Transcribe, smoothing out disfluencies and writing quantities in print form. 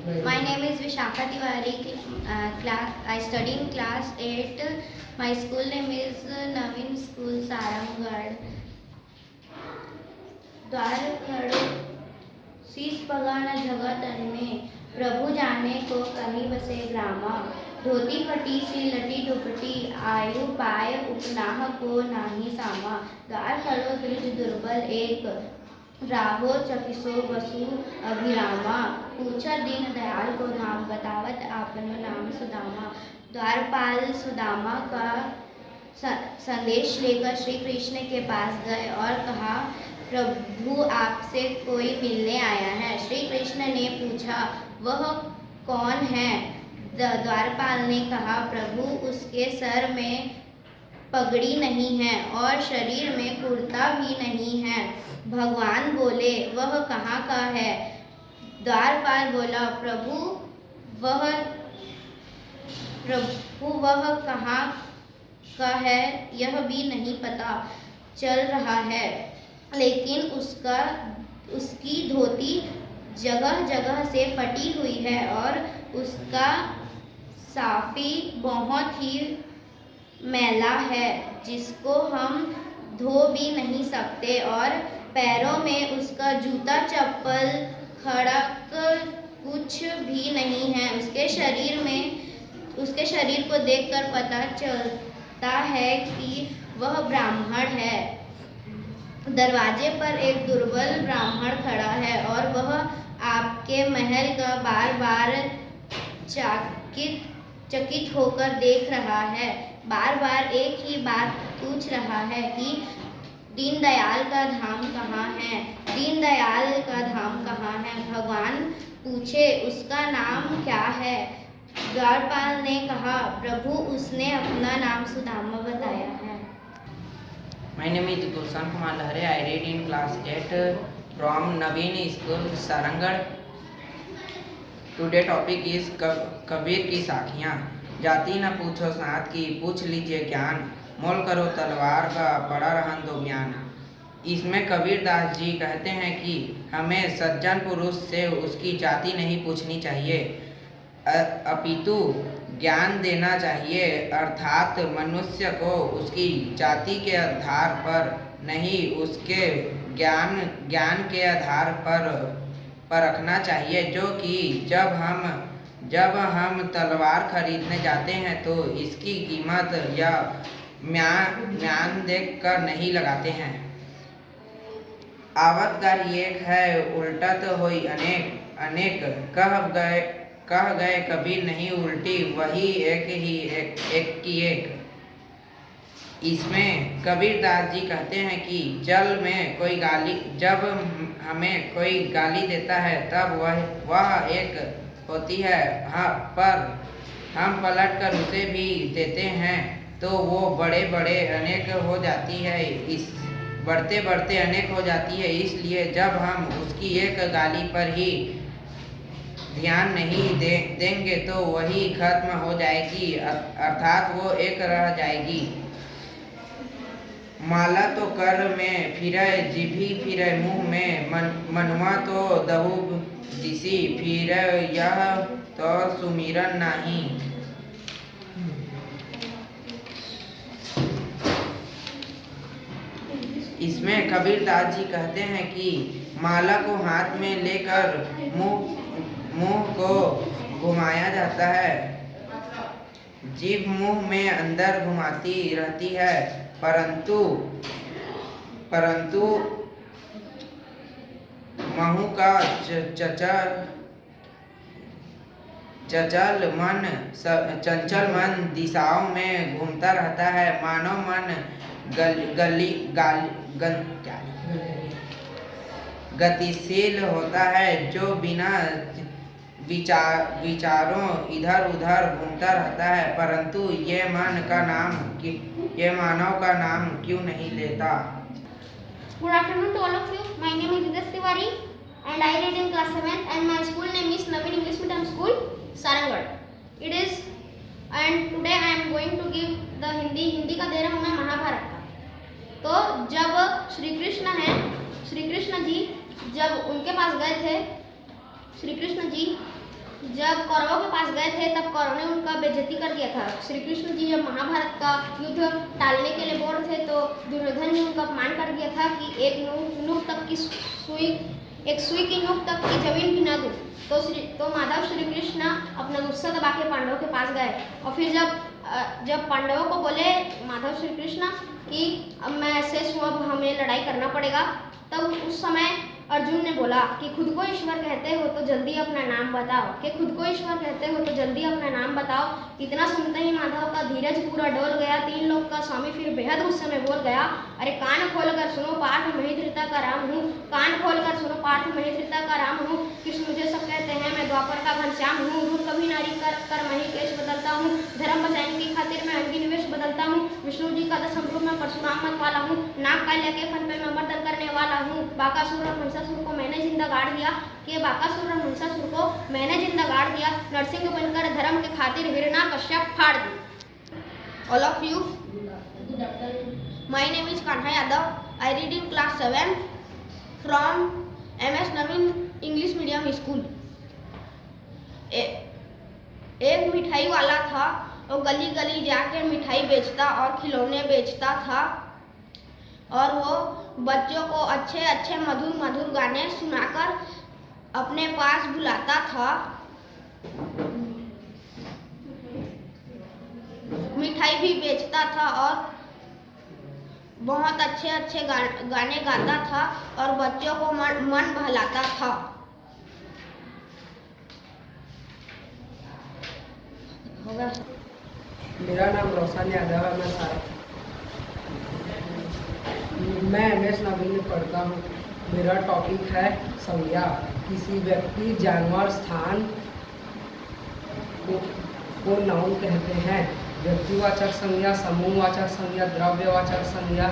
My name is Vishakha Tiwari. I study in class 8. My school name is Navin School, Saramgarh. द्वार खड़ो शीश पगा न जगह तन में, प्रभु जाने को कहीं बसे ग्रामा। धोती फटी सी लटी दुपटी, आयु पाय उपनाह को नाही सामा। द्वार खड़ो द्विज दुर्बल एक, राहो चकिसो बसु अभिरामा। पूछा दीन दयाल को नाम, बतावत आपनो नाम सुदामा। द्वारपाल सुदामा का संदेश लेकर श्री कृष्ण के पास गए और कहा, प्रभु आपसे कोई मिलने आया है। श्री कृष्ण ने पूछा, वह कौन है? द्वारपाल ने कहा, प्रभु उसके सर में पगड़ी नहीं है और शरीर में कुर्ता भी नहीं है। भगवान बोले, वह कहाँ का है? द्वारपाल बोला, प्रभु वह कहाँ का है यह भी नहीं पता चल रहा है, लेकिन उसकी धोती जगह जगह से फटी हुई है और उसका साफी बहुत ही मैला है, जिसको हम धो भी नहीं सकते, और पैरों में उसका जूता चप्पल खड़क कुछ भी नहीं है। उसके शरीर को देखकर पता चलता है कि वह ब्राह्मण है। दरवाजे पर एक दुर्बल ब्राह्मण खड़ा है और वह आपके महल का बार बार चकित होकर देख रहा है। बार बार एक ही बात पूछ रहा है कि दीनदयाल का धाम कहाँ है? दीनदयाल का धाम कहाँ है? भगवान पूछे, उसका नाम क्या है? द्वारपाल ने कहा, प्रभु उसने अपना नाम सुदामा बताया है। My name is Gulshan Kumar Lahare. I read in class 8 from Navin School, Sarangarh. Today topic is Kabir की साखियाँ। जाति न पूछो साथ की, पूछ लीजिए ज्ञान। मोल करो तलवार का, पड़ा रहन दो म्यान। इसमें कबीर दास जी कहते हैं कि हमें सज्जन पुरुष से उसकी जाति नहीं पूछनी चाहिए, अपितु ज्ञान देना चाहिए, अर्थात मनुष्य को उसकी जाति के आधार पर नहीं, उसके ज्ञान के आधार पर परखना चाहिए। जो कि जब हम तलवार खरीदने जाते हैं तो इसकी कीमत या म्यान देख कर नहीं लगाते हैं। आवत गारी एक है, उल्टत होई अनेक कह गए कबीर नहीं उल्टी, वही एक ही एक की एक। इसमें कबीर दास जी कहते हैं कि जब हमें कोई गाली देता है तब वह एक होती है, पर हम पलट कर उसे भी देते हैं तो वो बड़े अनेक हो जाती है, बढ़ते अनेक हो जाती है। इसलिए जब हम उसकी एक गाली पर ही ध्यान नहीं देंगे तो वही खत्म हो जाएगी, अर्थात वो एक रह जाएगी। माला तो कर में फिरे, जिभी फिरे मुँह में, मनवा तो दहु दिसी फिरे, यह तो सुमिरन नहीं। इसमें कबीर दास जी कहते हैं कि माला को हाथ में लेकर मुंह को घुमाया जाता है, जीभ मुंह में अंदर घुमाती रहती है, परंतु महू का चंचल मन दिशाओं में घूमता रहता है। मानव मन गतिशील होता है, जो बिना विचारों इधर उधर घूमता रहता है, परंतु ये मानव का नाम क्यों नहीं लेता। Good afternoon to all of you. My name is Hitesh Tiwari and I read in class 7 and my school name is Navin English Medium School, Sarangarh. And today I am going to give the Hindi का दे रहा हूँ मैं महाभारत का। तो जब श्री कृष्ण जी जब उनके पास गए थे, श्री कृष्ण जी जब कौरवों के पास गए थे तब कौरवों ने उनका बेइज्जती कर दिया था। श्री कृष्ण जी जब महाभारत का युद्ध टालने के लिए बोल रहे थे तो दुर्योधन ने उनका अपमान कर दिया था कि एक सुई की नोक तक की जमीन भी न दूं। तो माधव श्री कृष्ण अपना गुस्सा दबा के पांडवों के पास गए और फिर जब पांडवों को बोले माधव श्री कृष्ण कि अब मैं ऐसे अब हमें लड़ाई करना पड़ेगा, तब उस समय अर्जुन ने बोला कि खुद को ईश्वर कहते हो तो जल्दी अपना नाम बताओ, कि खुद को ईश्वर कहते हो तो जल्दी अपना नाम बताओ। इतना सुनते ही माधव का धीरज पूरा डोल गया। 3 लोग का स्वामी फिर बेहद गुस्से में बोल गया, अरे कान खोलकर सुनो, पार्थ महेंद्रता का राम हूँ। कान खोलकर सुनो, पार्थ महेंद्रता का राम हूँ। कृष्ण मुझे सब कहते हैं, मैं द्वापर का घनश्याम हूँ। रूप कभी नारी कर मही केश बदलता हूँ। धर्म बचाने की खातिर मैं अंगी निवेश बदलता हूँ। विष्णु जी का 10 रूप में परशुराम मत वाला हूँ। नाग काल्या के फन पे मैं मर्दन करने वाला हूँ। बाकासुर और महिषासुर को मैंने जिंदा गाड़ दिया, कि बाकासुर और महिषासुर को मैंने जिंदा गाड़ दिया। नरसिंह बनकर धर्म के खातिर हिरणा कश्यप फाड़ दी। All of you, my name is Kanha Yadav. I read in class 7 from MS Naveen English Medium School. एक मिठाई वाला था, वो गली गली जाके मिठाई बेचता और खिलौने बेचता था, और वो बच्चों को अच्छे अच्छे मधुर मधुर गाने सुनाकर अपने पास बुलाता था। मिठाई भी बेचता था और बहुत अच्छे अच्छे गाने गाता था और बच्चों को मन बहलाता था। मेरा नाम रोशन यादव है। मैं MS नवीन में पढ़ता हूँ। मेरा टॉपिक है संज्ञा। किसी व्यक्ति, जानवर, स्थान को नाउन कहते हैं। व्यक्तिवाचक संज्ञा, समूहवाचक संज्ञा, द्रव्यवाचक संज्ञा,